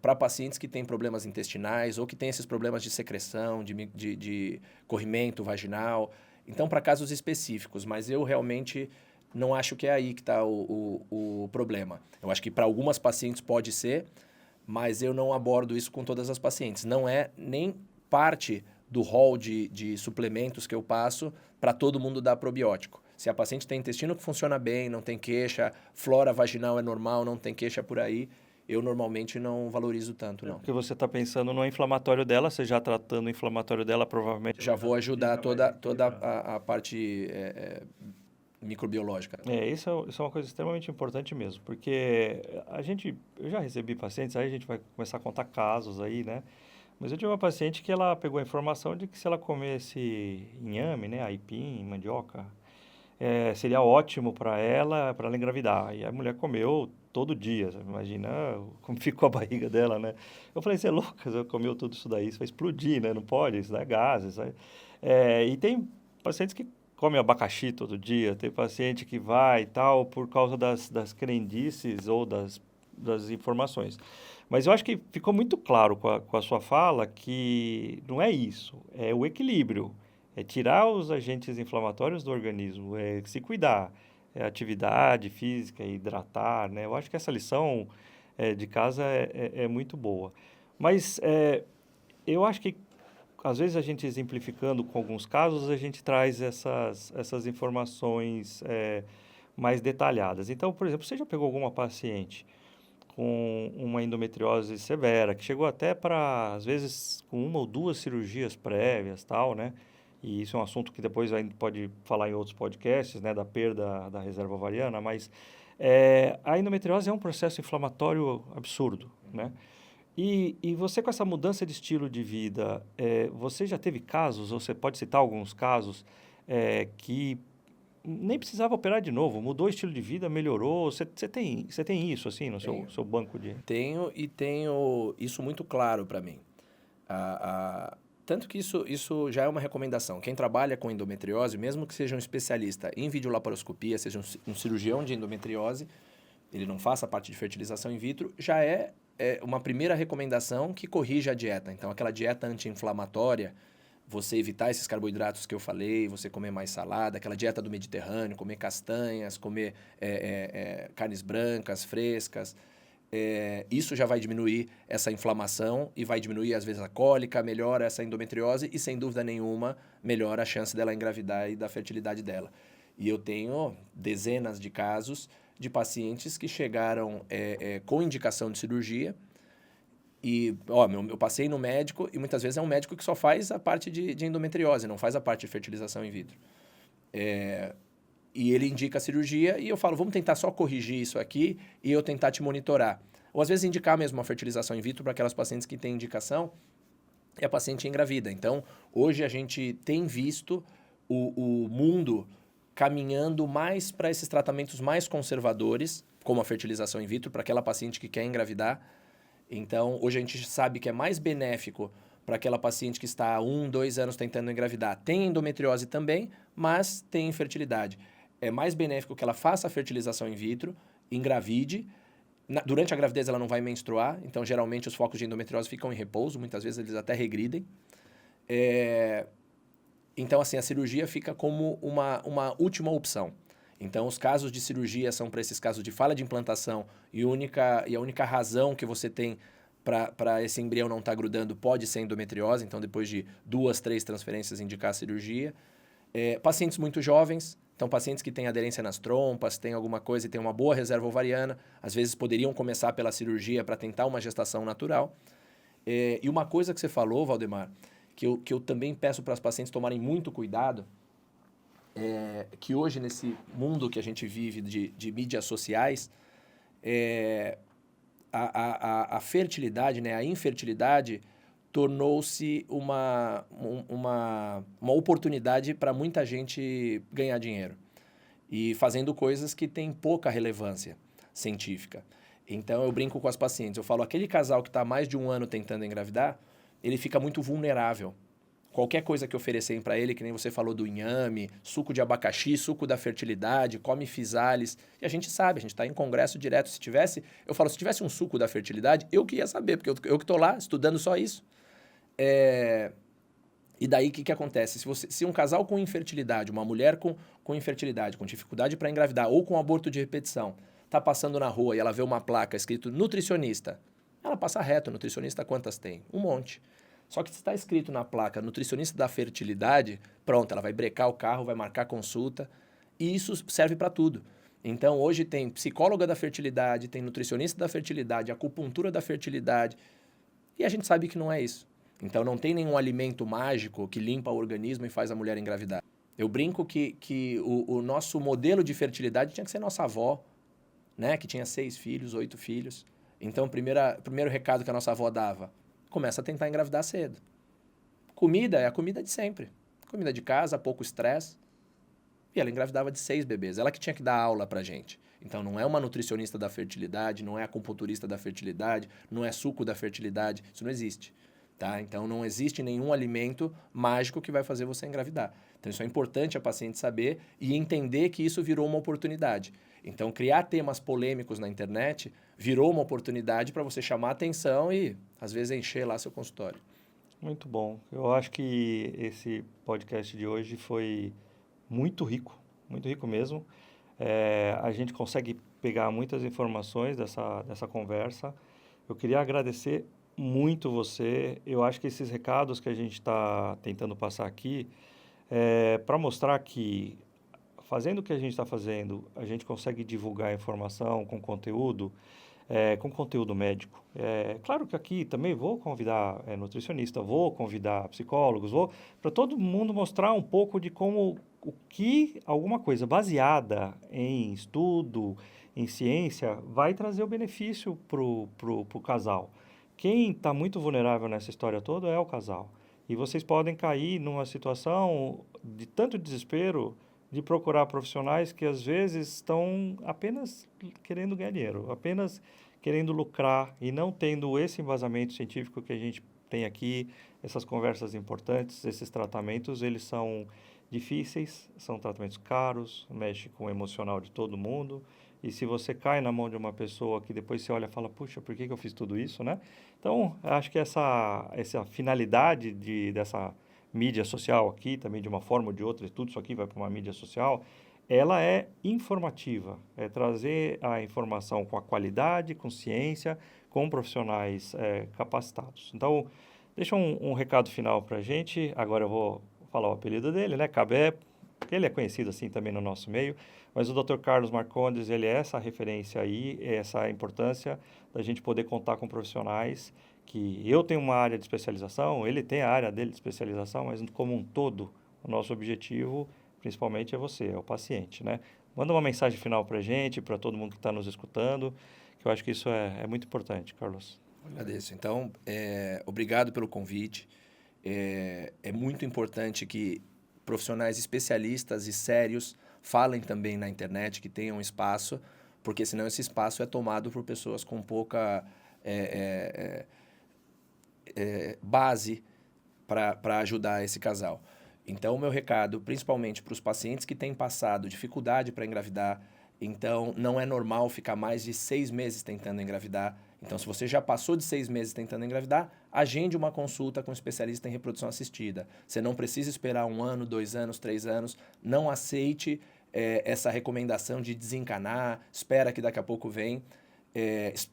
para pacientes que têm problemas intestinais ou que têm esses problemas de secreção, de corrimento vaginal. Então, para casos específicos, mas eu realmente não acho que é aí que está o problema. Eu acho que para algumas pacientes pode ser, mas eu não abordo isso com todas as pacientes. Não é nem parte do rol de suplementos que eu passo para todo mundo dar probiótico. Se a paciente tem intestino que funciona bem, não tem queixa, flora vaginal é normal, não tem queixa por aí, eu normalmente não valorizo tanto, não. Porque você está pensando no inflamatório dela, você já tratando o inflamatório dela, provavelmente... Já vou ajudar toda a parte microbiológica. Isso é uma coisa extremamente importante mesmo, porque eu já recebi pacientes, aí a gente vai começar a contar casos aí, né? Mas eu tive uma paciente que ela pegou a informação de que se ela comesse inhame, né, aipim, mandioca, seria ótimo para ela engravidar. E a mulher comeu todo dia, você imagina como ficou a barriga dela, né? Eu falei, você é louca, você comeu tudo isso daí, isso vai explodir, né? Não pode, isso dá gases. E tem pacientes que comem abacaxi todo dia, tem paciente que vai e tal, por causa das crendices ou das informações. Mas eu acho que ficou muito claro com a sua fala que não é isso, é o equilíbrio. É tirar os agentes inflamatórios do organismo, é se cuidar, é atividade física, hidratar, né? Eu acho que essa lição de casa é muito boa. Mas eu acho que, às vezes, a gente exemplificando com alguns casos, a gente traz essas informações mais detalhadas. Então, por exemplo, você já pegou alguma paciente com uma endometriose severa, que chegou até para, às vezes, com 1 ou 2 cirurgias prévias, tal, né? E isso é um assunto que depois a gente pode falar em outros podcasts, né, da perda da reserva ovariana, mas a endometriose é um processo inflamatório absurdo, né? E você com essa mudança de estilo de vida, você já teve casos, ou você pode citar alguns casos, que nem precisava operar de novo, mudou o estilo de vida, melhorou, você tem isso assim no seu banco de... Tenho isso muito claro para mim. Tanto que isso já é uma recomendação. Quem trabalha com endometriose, mesmo que seja um especialista em videolaparoscopia, seja um cirurgião de endometriose, ele não faça a parte de fertilização in vitro, já é uma primeira recomendação que corrige a dieta. Então, aquela dieta anti-inflamatória, você evitar esses carboidratos que eu falei, você comer mais salada, aquela dieta do Mediterrâneo, comer castanhas, comer carnes brancas, frescas, isso já vai diminuir essa inflamação e vai diminuir, às vezes, a cólica, melhora essa endometriose e, sem dúvida nenhuma, melhora a chance dela engravidar e da fertilidade dela. E eu tenho dezenas de casos de pacientes que chegaram com indicação de cirurgia e, eu passei no médico e muitas vezes é um médico que só faz a parte de endometriose, não faz a parte de fertilização in vitro. E ele indica a cirurgia e eu falo, vamos tentar só corrigir isso aqui e eu tentar te monitorar. Ou às vezes indicar mesmo uma fertilização in vitro para aquelas pacientes que têm indicação e a paciente engravida. Então, hoje a gente tem visto o mundo caminhando mais para esses tratamentos mais conservadores, como a fertilização in vitro, para aquela paciente que quer engravidar. Então, hoje a gente sabe que é mais benéfico para aquela paciente que está há 1, 2 anos tentando engravidar. Tem endometriose também, mas tem infertilidade. É mais benéfico que ela faça a fertilização in vitro, engravide. Durante a gravidez ela não vai menstruar, então geralmente os focos de endometriose ficam em repouso, muitas vezes eles até regridem. Então, assim, a cirurgia fica como uma última opção. Então, os casos de cirurgia são para esses casos de falha de implantação e a única razão que você tem para esse embrião não estar grudando pode ser endometriose. Então, depois de 2, 3 transferências, indicar a cirurgia. Pacientes muito jovens, então pacientes que têm aderência nas trompas, têm alguma coisa e têm uma boa reserva ovariana, às vezes poderiam começar pela cirurgia para tentar uma gestação natural. E uma coisa que você falou, Valdemar, que eu também peço para as pacientes tomarem muito cuidado, que hoje, nesse mundo que a gente vive de mídias sociais, a fertilidade, né, a infertilidade, tornou-se uma oportunidade para muita gente ganhar dinheiro e fazendo coisas que têm pouca relevância científica. Então, eu brinco com as pacientes. Eu falo, aquele casal que está há mais de um ano tentando engravidar, ele fica muito vulnerável. Qualquer coisa que oferecerem para ele, que nem você falou do inhame, suco de abacaxi, suco da fertilidade, come fisales. E a gente sabe, a gente está em congresso direto. Eu falo, se tivesse um suco da fertilidade, eu que ia saber, porque eu que estou lá estudando só isso. E daí, o que acontece? Se um casal com infertilidade, uma mulher com infertilidade, com dificuldade para engravidar ou com aborto de repetição, está passando na rua e ela vê uma placa escrito nutricionista, ela passa reto. Nutricionista quantas tem? Um monte. Só que se está escrito na placa nutricionista da fertilidade, pronto, ela vai brecar o carro, vai marcar consulta, e isso serve para tudo. Então, hoje tem psicóloga da fertilidade, tem nutricionista da fertilidade, acupuntura da fertilidade, e a gente sabe que não é isso. Então, não tem nenhum alimento mágico que limpa o organismo e faz a mulher engravidar. Eu brinco que o nosso modelo de fertilidade tinha que ser nossa avó, né? Que tinha 6 filhos, 8 filhos. Então, primeiro recado que a nossa avó dava, começa a tentar engravidar cedo. Comida é a comida de sempre. Comida de casa, pouco estresse. E ela engravidava de 6 bebês. Ela que tinha que dar aula pra gente. Então, não é uma nutricionista da fertilidade, não é acupunturista da fertilidade, não é suco da fertilidade. Isso não existe. Tá? Então, não existe nenhum alimento mágico que vai fazer você engravidar. Então, isso é importante a paciente saber e entender que isso virou uma oportunidade. Então, criar temas polêmicos na internet virou uma oportunidade para você chamar atenção e, às vezes, encher lá seu consultório. Muito bom. Eu acho que esse podcast de hoje foi muito rico mesmo. A gente consegue pegar muitas informações dessa conversa. Eu queria agradecer muito você. Eu acho que esses recados que a gente está tentando passar aqui para mostrar que, fazendo o que a gente está fazendo, a gente consegue divulgar informação com conteúdo médico. Claro que aqui também vou convidar nutricionista, vou convidar psicólogos, vou para todo mundo mostrar um pouco de como o que alguma coisa baseada em estudo, em ciência, vai trazer o benefício pro casal. Quem está muito vulnerável nessa história toda é o casal. E vocês podem cair numa situação de tanto desespero de procurar profissionais que às vezes estão apenas querendo ganhar dinheiro, apenas querendo lucrar e não tendo esse embasamento científico que a gente tem aqui, essas conversas importantes, esses tratamentos, eles são difíceis, são tratamentos caros, mexe com o emocional de todo mundo. E se você cai na mão de uma pessoa que depois você olha e fala, puxa, por que eu fiz tudo isso, né? Então, acho que essa finalidade dessa mídia social aqui, também de uma forma ou de outra, tudo isso aqui vai para uma mídia social, ela é informativa, é trazer a informação com a qualidade, com ciência, com profissionais capacitados. Então, deixa um recado final para a gente. Agora eu vou falar o apelido dele, né? Cabé, ele é conhecido assim também no nosso meio, mas o Dr. Carlos Marcondes, ele é essa referência aí, essa importância da gente poder contar com profissionais que eu tenho uma área de especialização, ele tem a área dele de especialização, mas como um todo, o nosso objetivo, principalmente, é você, é o paciente, né? Manda uma mensagem final para a gente, para todo mundo que está nos escutando, que eu acho que isso é muito importante, Carlos. Agradeço. Então, obrigado pelo convite. É muito importante que profissionais especialistas e sérios falem também na internet, que tenham espaço, porque senão esse espaço é tomado por pessoas com pouca base para ajudar esse casal. Então, o meu recado, principalmente para os pacientes que têm passado dificuldade para engravidar, então não é normal ficar mais de 6 meses tentando engravidar. Então, se você já passou de 6 meses tentando engravidar, agende uma consulta com um especialista em reprodução assistida. Você não precisa esperar 1 ano, 2 anos, 3 anos. Não aceite essa recomendação de desencanar, espera que daqui a pouco vem.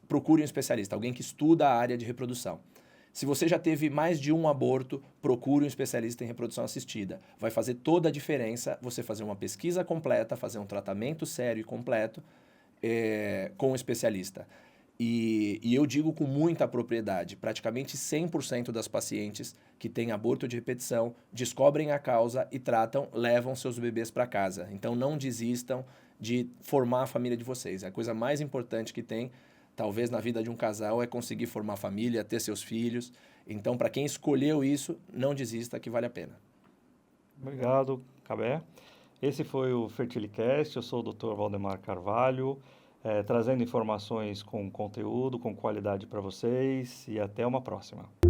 Procure um especialista, alguém que estuda a área de reprodução. Se você já teve mais de um aborto, procure um especialista em reprodução assistida. Vai fazer toda a diferença você fazer uma pesquisa completa, fazer um tratamento sério e completo com um especialista. E eu digo com muita propriedade, praticamente 100% das pacientes que têm aborto de repetição descobrem a causa e tratam, levam seus bebês para casa. Então não desistam de formar a família de vocês. É a coisa mais importante que tem, talvez na vida de um casal, é conseguir formar família, ter seus filhos. Então, para quem escolheu isso, não desista, que vale a pena. Obrigado, Cabé. Esse foi o Fertilicast, eu sou o Dr. Valdemar Carvalho. trazendo informações com conteúdo, com qualidade para vocês e até uma próxima.